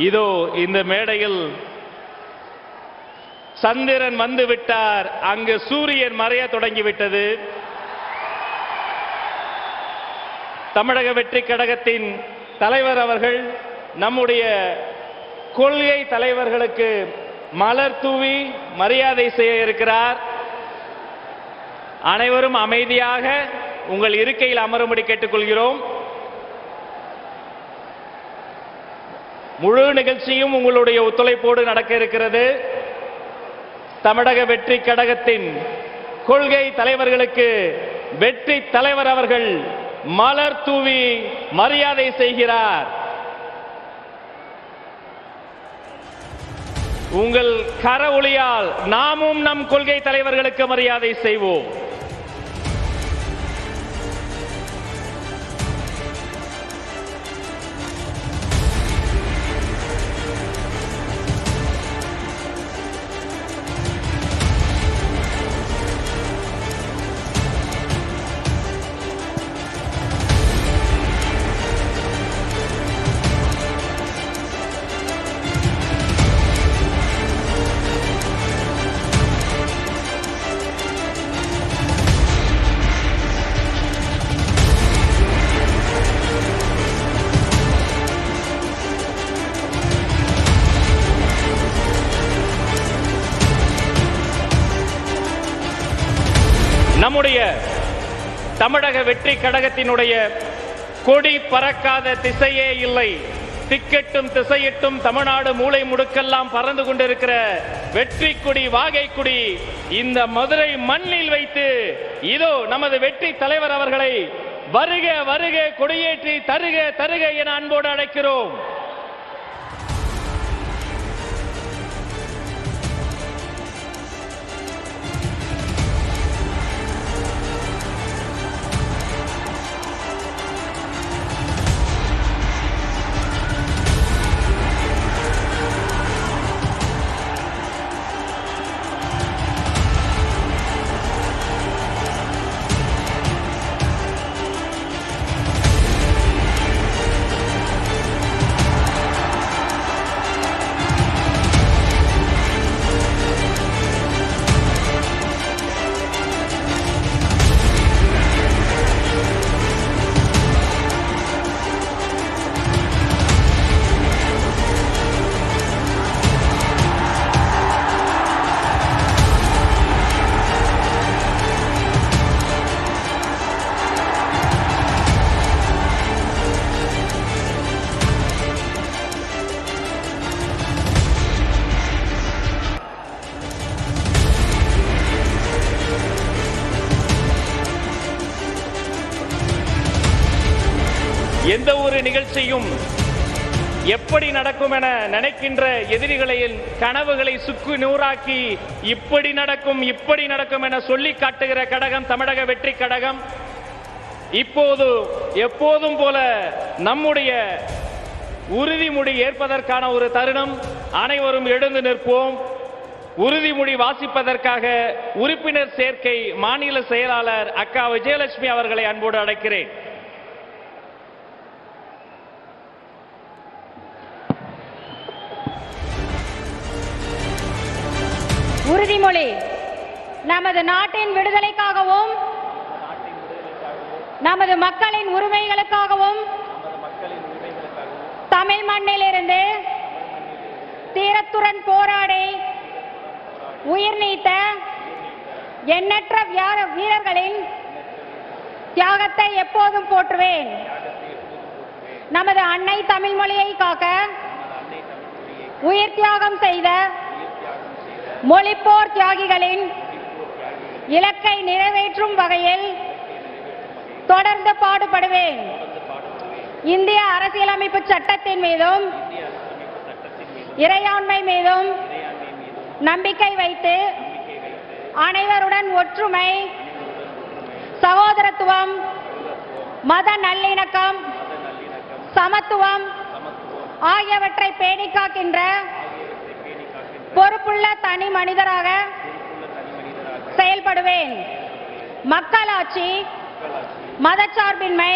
இதோ இந்த மேடையில் சந்திரன் வந்து விட்டார், அங்கு சூரியன் மறைய தொடங்கிவிட்டது. தமிழக வெற்றி கழகத்தின் தலைவர் அவர்கள் நம்முடைய கொள்கை தலைவர்களுக்கு மலர் தூவி மரியாதை செய்ய இருக்கிறார். அனைவரும் அமைதியாக உங்கள் இருக்கையில் அமரும்படி கேட்டுக்கொள்கிறோம். முழு நிகழ்ச்சியும் உங்களுடைய ஒத்துழைப்போடு நடக்க இருக்கிறது. தமிழக வெற்றி கழகத்தின் கொள்கை தலைவர்களுக்கு வெற்றி தலைவர் அவர்கள் மலர் தூவி மரியாதை செய்கிறார். உங்கள் கர ஒளியால் நாமும் நம் கொள்கை தலைவர்களுக்கு மரியாதை செய்வோம். நம்முடைய தமிழக வெற்றி கழகத்தினுடைய கொடி பறக்காத திசையே இல்லை. திக்கெட்டும் திசையிட்டும் தமிழ்நாடு மூலை முடுக்கெல்லாம் பறந்து கொண்டிருக்கிற வெற்றி கொடி, வாகை கொடி இந்த மதுரை மண்ணில் வைத்து இதோ நமது வெற்றி தலைவர் அவர்களை வருக வருக கொடியேற்றி தருக தருக என அன்போடு அழைக்கிறோம். எந்த ஒரு நிகழ்ச்சியும் எப்படி நடக்கும் என நினைக்கின்ற எதிரிகளின் கனவுகளை சுக்கு நூறாக்கி இப்படி நடக்கும் என சொல்லி காட்டுகிற கழகம் தமிழக வெற்றி கழகம். இப்போது எப்போதும் போல நம்முடைய உறுதிமொழி ஏற்பதற்கான ஒரு தருணம். அனைவரும் எழுந்து நிற்போம். உறுதிமொழி வாசிப்பதற்காக உறுப்பினர் சேர்க்கை மாநில செயலாளர் அக்கா விஜயலட்சுமி அவர்களை அன்போடு அழைக்கிறேன். உறுதிமொழி. நமது நாட்டின் விடுதலைக்காகவும் நமது மக்களின் உரிமைகளுக்காகவும் தமிழ் மண்ணிலிருந்து தீரத்துடன் போராடி உயிர் நீத்த எண்ணற்ற வீரர்களின் தியாகத்தை எப்போதும் போற்றுவேன். நமது அன்னை தமிழ் மொழியை காக்க உயிர் தியாகம் செய்த மொழிப்போர் தியாகிகளின் இலக்கை நிறைவேற்றும் வகையில் தொடர்ந்து பாடுபடுவேன். இந்திய அரசியலமைப்பு சட்டத்தின் மீதும் இறையாண்மை மீதும் நம்பிக்கை வைத்து அனைவருடன் ஒற்றுமை, சகோதரத்துவம், மத நல்லிணக்கம், சமத்துவம் ஆகியவற்றை பேணி காக்கின்ற பொறுப்புள்ள தனி மனிதராக செயல்படுவேன். மக்களாட்சி, மதச்சார்பின்மை,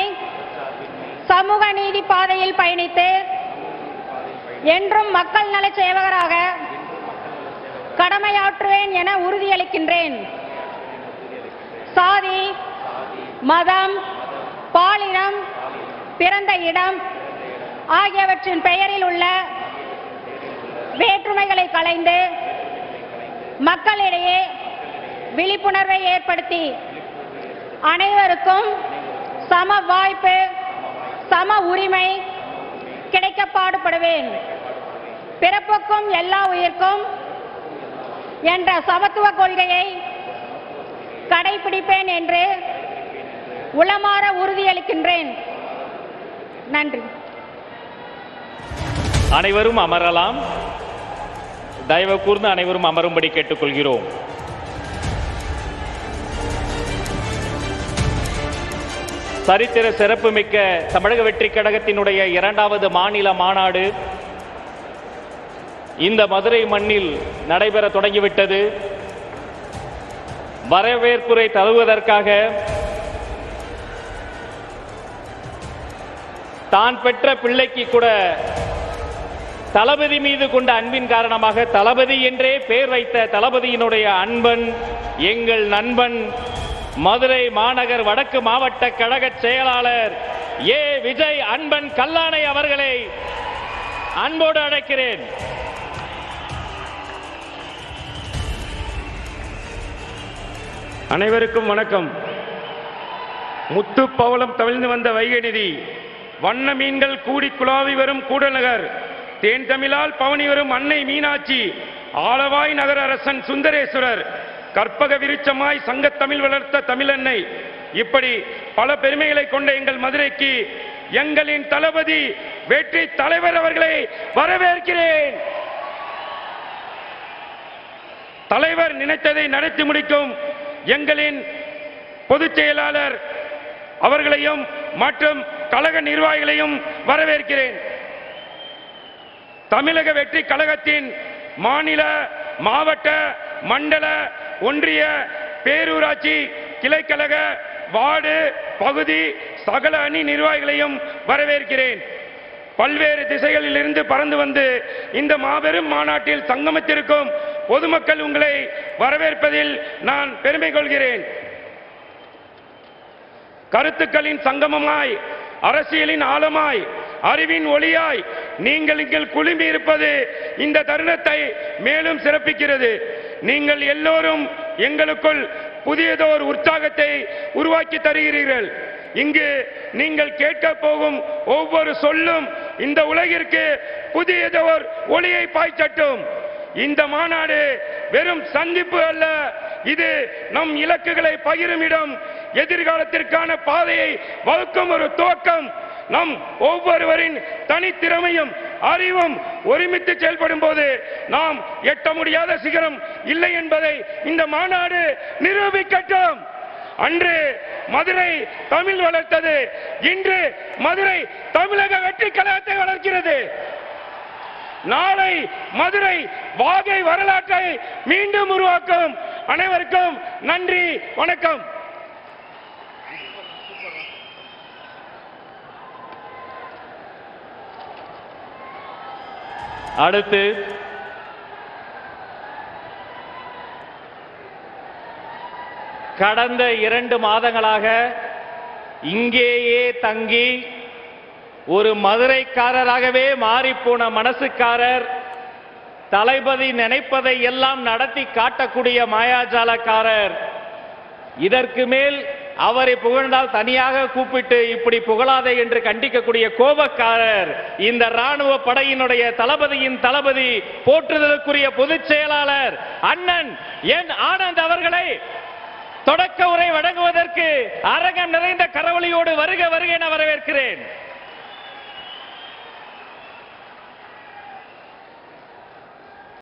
சமூக நீதி பாதையில் பயணித்து என்றும் மக்கள் நல சேவகராக கடமையாற்றுவேன் என உறுதியளிக்கின்றேன். சாதி, மதம், பாலினம், பிறந்த இடம் ஆகியவற்றின் பெயரில் உள்ள வேற்றுமைகளை களைந்து மக்களிடையே விழிப்புணர்வை ஏற்படுத்தி அனைவருக்கும் சம வாய்ப்பு, சம உரிமை கிடைக்க பாடுபடுவேன். பிறப்புக்கும் எல்லா உயிர்க்கும் என்ற சமத்துவ கொள்கையை கடைபிடிப்பேன் என்று உளமாற உறுதியளிக்கின்றேன். நன்றி. அனைவரும் அமரலாம். தயவு கூர்ந்து அனைவரும் அமரும்படி கேட்டுக்கொள்கிறோம். சரித்திர சிறப்புமிக்க தமிழக வெற்றிக் கழகத்தினுடைய 2வது மாநில மாநாடு இந்த மதுரை மண்ணில் நடைபெற தொடங்கிவிட்டது. வரவேற்புரை தருவதற்காக தான் பெற்ற பிள்ளைக்கு கூட தளபதி மீது கொண்ட அன்பின் காரணமாக தளபதி என்றே பெயர் வைத்த தளபதியினுடைய அன்பன், எங்கள் நண்பன், மதுரை மாநகர் வடக்கு மாவட்ட கழக செயலாளர் ஏ விஜய் அன்பன் கல்லானை அவர்களை அன்போடு அழைக்கிறேன். அனைவருக்கும் வணக்கம். முத்து பவளம் தவிழ்ந்து வந்த வைகை நிதி, வண்ண மீன்கள் கூடி குழாவி வரும் கூடநகர், தேன் தமிழால் பவனி வரும் அன்னை மீனாட்சி, ஆளவாய் நகர அரசன் சுந்தரேஸ்வரர், கற்பக விருட்சமாய் சங்கத்தமிழ் வளர்த்த தமிழன்னை, இப்படி பல பெருமைகளை கொண்ட எங்கள் மதுரைக்கு எங்களின் தளபதி வெற்றி தலைவர் அவர்களை வரவேற்கிறேன். தலைவர் நினைத்ததை நடத்தி முடிக்கும் எங்களின் பொதுச் செயலாளர் அவர்களையும் மற்றும் கழக நிர்வாகிகளையும் வரவேற்கிறேன். தமிழக வெற்றி கழகத்தின் மாநில, மாவட்ட, மண்டல, ஒன்றிய, பேரூராட்சி, கிளைக்கழக, வார்டு, பகுதி சகல அணி நிர்வாகிகளையும் வரவேற்கிறேன். பல்வேறு திசைகளில் இருந்து பறந்து வந்து இந்த மாபெரும் மாநாட்டில் சங்கமித்திருக்கும் பொதுமக்கள் உங்களை வரவேற்பதில் நான் பெருமை கொள்கிறேன். கருத்துக்களின் சங்கமமாய், அரசியலின் ஆழமாய், அறிவின் ஒளியாய் நீங்கள் இங்கே குழுமி இருப்பது இந்த தருணத்தை மேலும் சிறப்பிக்கிறது. நீங்கள் எல்லோரும் எங்களுக்குள் புதியதோர் உற்சாகத்தை உருவாக்கி தருகிறீர்கள். இங்கு நீங்கள் கேட்க போகும் ஒவ்வொரு சொல்லும் இந்த உலகிற்கு புதியதோர் ஒளியை பாய்ச்சட்டும். இந்த மாநாடு வெறும் சந்திப்பு அல்ல, இது நம் இலக்குகளை பகிரும் இடம், எதிர்காலத்திற்கான பாதையை வகுக்கும் ஒரு துவக்கம். நம் ஒவ்வொருவரின் தனித்திறமையும் அறிவும் ஒருமித்து செயல்படும் போது நாம் எட்ட முடியாத சிகரம் இல்லை என்பதை இந்த மாநாடு நிரூபிக்கட்டும். அன்று மதுரை தமிழ் வளர்த்தது, இன்று மதுரை தமிழக வெற்றி கழகத்தை வளர்க்கிறது. நாளை மதுரை வாகை வரலாற்றை மீண்டும் உருவாக்கும். அனைவருக்கும் நன்றி, வணக்கம். அடுத்து கடந்த 2 மாதங்களாக இங்கேயே தங்கி ஒரு மதுரைக்காரராகவே மாறிப்போன மனசுக்காரர், தளபதி நினைப்பதை எல்லாம் நடத்தி காட்டக்கூடிய மாயாஜாலக்காரர், இதற்கு மேல் அவரை புகழ்ந்தால் தனியாக கூப்பிட்டு இப்படி புகழாதே என்று கண்டிக்கக்கூடிய கோபக்காரர், இந்த ராணுவ படையினுடைய தளபதியின் தளபதி, போற்றுதலுக்குரிய பொதுச் செயலாளர் அண்ணன் என் ஆனந்த் அவர்களை தொடக்க உரை வழங்குவதற்கு அரங்கம் நிறைந்த கரவொலியோடு வருக வருக என வரவேற்கிறேன்.